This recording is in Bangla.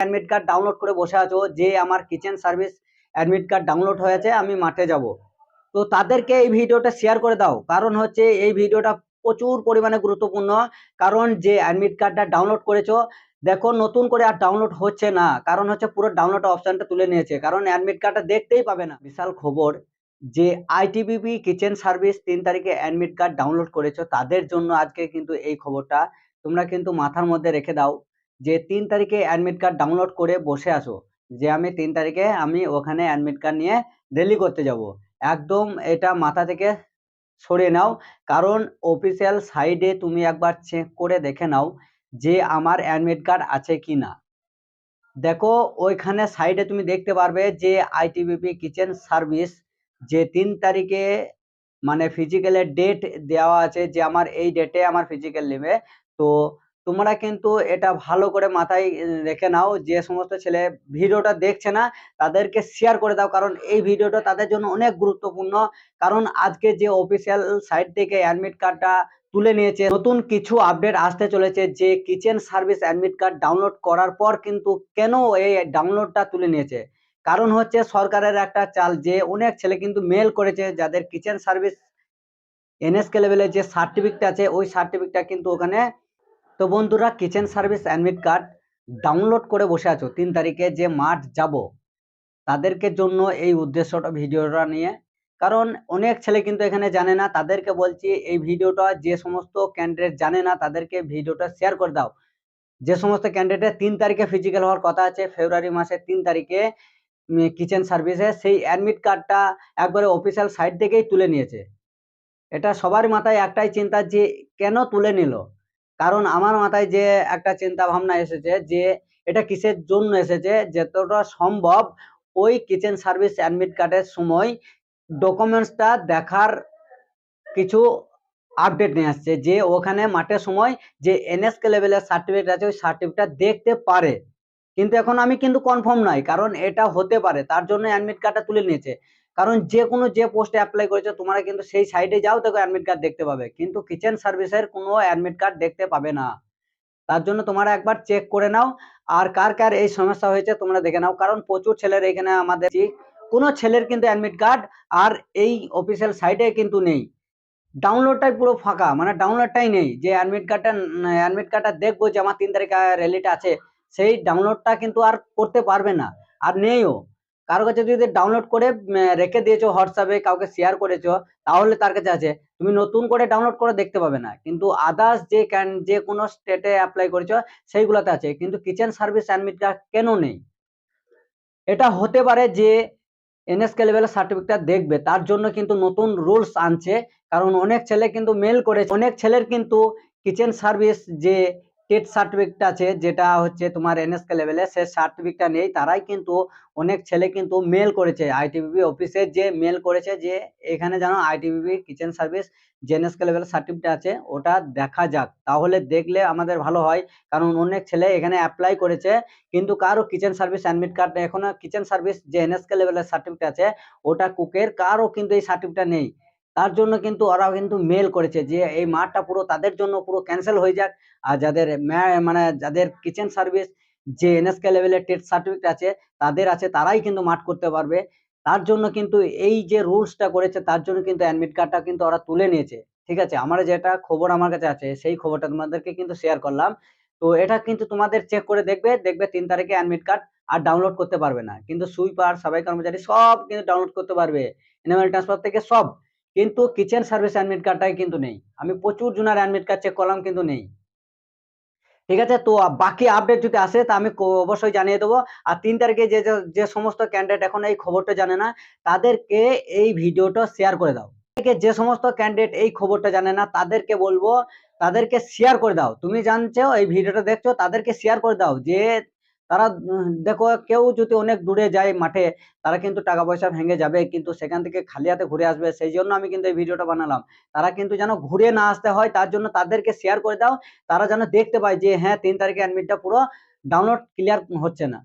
অ্যাডমিট কার্ড ডাউনলোড করে বসে আছো যে আমার kitchen service admit card download হয়েছে, আমি মাঠে যাব। তো তাদেরকে এই ভিডিওটা শেয়ার করে দাও, কারণ হচ্ছে এই ভিডিওটা প্রচুর পরিমাণে গুরুত্বপূর্ণ। কারণ যে অ্যাডমিট কার্ডটা ডাউনলোড করেছো, দেখো নতুন করে আর ডাউনলোড হচ্ছে না, কারণ হচ্ছে পুরো ডাউনলোড অপশনটা তুলে নিয়েছে, কারণ অ্যাডমিট কার্ডটা দেখতেই পাবে না। বিশাল খবর যে আইটিবিপি কিচেন সার্ভিস 3 তারিখে অ্যাডমিট কার্ড ডাউনলোড করেছো, তাদের জন্য আজকে কিন্তু এই খবরটা তোমরা কিন্তু মাথার মধ্যে রেখে দাও। যে 3 তারিখে অ্যাডমিট কার্ড ডাউনলোড করে বসে আছো, যে আমি 3 তারিখে আমি ওখানে অ্যাডমিট কার্ড নিয়ে রেলি করতে যাব, একদম এটা মাথা থেকে সরিয়ে নাও। কারণ অফিসিয়াল সাইডে তুমি একবার চেক করে দেখে নাও যে আমার অ্যাডমিট কার্ড আছে কি না। দেখো ওইখানে সাইডে তুমি দেখতে পারবে যে আইটিবিপি কিচেন সার্ভিস যে 3 তারিখে মানে ফিজিক্যালের ডেট দেওয়া আছে, যে আমার এই ডেটে আমার ফিজিক্যাল নেবে। তো তোমরা কিন্তু এটা ভালো করে মাথায় রেখে নাও, যে সমস্ত ছেলে ভিডিওটা দেখছে না তাদেরকে শেয়ার করে দাও, কারণ এই ভিডিওটা তাদের জন্য অনেক গুরুত্বপূর্ণ। কারণ আজকে যে অফিসিয়াল সাইট থেকে অ্যাডমিট কার্ডটা তুলে নিয়েছে, নতুন কিছু আপডেট আসতে চলেছে, যে kitchen service admit card download করার পর কিন্তু কেন এই ডাউনলোডটা তুলে নিয়েছে। কারণ হচ্ছে সরকারের একটা চাল, যে অনেক ছেলে কিন্তু মেল করেছে যাদের কিচেন সার্ভিস এনএসকে লেভেলের যে সার্টিফিকেট আছে, ওই সার্টিফিকেটটা কিন্তু ওখানে। তো বন্ধুরা, kitchen service admit card download করে বসে আছো 3 তারিখে যে মাঠ যাব, তাদেরকে জন্য এই উদ্দেশ্যটা ভিডিওটা নিয়ে। কারণ অনেক ছেলে কিন্তু এখানে জানে না, তাদেরকে বলছি এই ভিডিওটা যে সমস্ত ক্যান্ডিডেট জানে না তাদেরকে ভিডিওটা শেয়ার করে দাও। যে সমস্ত ক্যান্ডিডেটের 3 তারিখে ফিজিক্যাল হওয়ার কথা আছে, ফেব্রুয়ারি মাসের 3 তারিখে কিচেন সার্ভিসে, সেই অ্যাডমিট কার্ডটা একবারে অফিসিয়াল সাইট থেকেই তুলে নিয়েছে। এটা সবার মাথায় একটাই চিন্তা যে কেন তুলে নিল। কারণ আমার মাথায় যে একটা চিন্তা ভাবনা এসেছে যে এটা কিসের জন্য এসেছে, যতটা সম্ভব ওই কিচেন সার্ভিস অ্যাডমিট কার্ডের সময় ডকুমেন্টসটা দেখার কিছু আপডেট নিয়ে আসছে, যে ওখানে মাঠের সময় যে এনএসকে লেভেলের সার্টিফিকেট আছে ওই সার্টিফিকেটটা দেখতে পারে। কিন্তু এখন আমি কিন্তু কনফার্ম নাই, কারণ এটা হতে পারে, তার জন্য অ্যাডমিট কার্ডটা তুলে নিয়েছে। কারণ যে কোনো যে পোস্টে অ্যাপ্লাই করেছে তোমরা কিন্তু সেই সাইডে যাও, দেখো অ্যাডমিট কার্ড দেখতে পাবে, কিন্তু কিচেন সার্ভিসের কোনো অ্যাডমিট কার্ড দেখতে পাবে না। তার জন্য তোমরা একবার চেক করে নাও। আর কার কার এই সমস্যা হয়েছে তোমরা দেখে নাও, কারণ প্রচুর ছেলের এখানে আমাদের কোনো ছেলের কিন্তু অ্যাডমিট কার্ড আর এই অফিসিয়াল সাইটে কিন্তু নেই। ডাউনলোডটাই পুরো ফাঁকা, মানে ডাউনলোডটাই নেই, যে অ্যাডমিট কার্ডটা দেখবো যে আমার 3 তারিখে র্যালিটা আছে, সেই ডাউনলোডটা কিন্তু আর করতে পারবে না, আর নেইও। কারো কাছে যদি ডাউনলোড করে রেখে দিয়েছো হোয়াটসঅ্যাপে, কাউকে শেয়ার করেছো, তাহলে তার কাছে আছে, তুমি নতুন করে ডাউনলোড করে দেখতে পাবে না। কিন্তু আদার্স যে কোনো স্টেটে অ্যাপ্লাই করেছো সেইগুলোতে আছে, কিন্তু কিচেন সার্ভিস অ্যাডমিট কার্ড কেন নেই? এটা হতে পারে যে এনএসকে লেভেলের সার্টিফিকেটটা দেখবে, তার জন্য কিন্তু নতুন রুলস আনছে। কারণ অনেক ছেলে কিন্তু মেল করেছে, অনেক ছেলের কিন্তু কিচেন সার্ভিস যে টেট সার্টিফিকেট আছে, যেটা হচ্ছে তোমার এনএসকে লেভেলে, সে সার্টিফিকেটটা নেই। তারাই কিন্তু অনেক ছেলে কিন্তু মেল করেছে আইটিবিপি অফিসে, যে মেল করেছে যে এখানে যেন আইটিবিপি কিচেন সার্ভিস যে এনএসকে লেভেলের সার্টিফিকেট আছে ওটা দেখা যাক, তাহলে দেখলে আমাদের ভালো হয়। কারণ অনেক ছেলে এখানে অ্যাপ্লাই করেছে, কিন্তু কারো কিচেন সার্ভিস অ্যাডমিট কার্ড এখনো, কিচেন সার্ভিস যে এনএসকে লেভেলের সার্টিফিকেট আছে ওটা কুকের, কারো কিন্তু এই সার্টিফিকেট নেই। তার জন্য কিন্তু ওরাও কিন্তু মেল করেছে যে এই মাঠটা পুরো তাদের জন্য পুরো ক্যান্সেল হয়ে যাক। আর যাদের মানে যাদের কিচেন সার্ভিস যে এনএসকে লেভেলের টেট সার্টিফিকেট আছে তাদের আছে, তারাই কিন্তু মাঠ করতে পারবে। তার জন্য কিন্তু এই যে রুলসটা করেছে, তার জন্য কিন্তু অ্যাডমিট কার্ডটা কিন্তু ওরা তুলে নিয়েছে। ঠিক আছে, আমার যেটা খবর আমার কাছে আছে সেই খবরটা তোমাদেরকে কিন্তু শেয়ার করলাম। তো এটা কিন্তু তোমাদের চেক করে দেখবে, 3 তারিখে অ্যাডমিট কার্ড আর ডাউনলোড করতে পারবে না, কিন্তু সুইপার সাফাই কর্মচারী সব কিন্তু ডাউনলোড করতে পারবে, এনিম্যাল ট্রান্সফার থেকে সব। কিন্তু কিচেন সার্ভিস অ্যাডমিট কার্ডটাই কিন্তু নেই। আমি প্রচুর জনের অ্যাডমিট কার্ড চেক করলাম, কিন্তু নেই। ঠিক আছে, তো বাকি আপডেট যদি আসে তা আমি অবশ্যই জানিয়ে দেবো। আর 3 তারিখে যে যে যে সমস্ত ক্যান্ডিডেট এখন এই খবরটা জানে না, তাদেরকে এই ভিডিওটা শেয়ার করে দাও। যে সমস্ত ক্যান্ডিডেট এই খবরটা জানে না তাদেরকে বলবো, তাদেরকে শেয়ার করে দাও। তুমি জানছো এই ভিডিওটা দেখছো, তাদেরকে শেয়ার করে দাও, যে তারা দেখো কেউ যদি অনেক দূরে যায় মাঠে, তারা কিন্তু টাকা পয়সা ভেঙে যাবে, কিন্তু সেখান থেকে খালি হাতে ঘুরে আসবে, সেই জন্য আমি কিন্তু এই ভিডিওটা বানালাম। তারা কিন্তু যেন ঘুরে না আসতে হয়, তার জন্য তাদেরকে শেয়ার করে দাও। তারা যেন দেখতে পায় যে হ্যাঁ 3 তারিখে অ্যাডমিটটা পুরো ডাউনলোড ক্লিয়ার হচ্ছে না।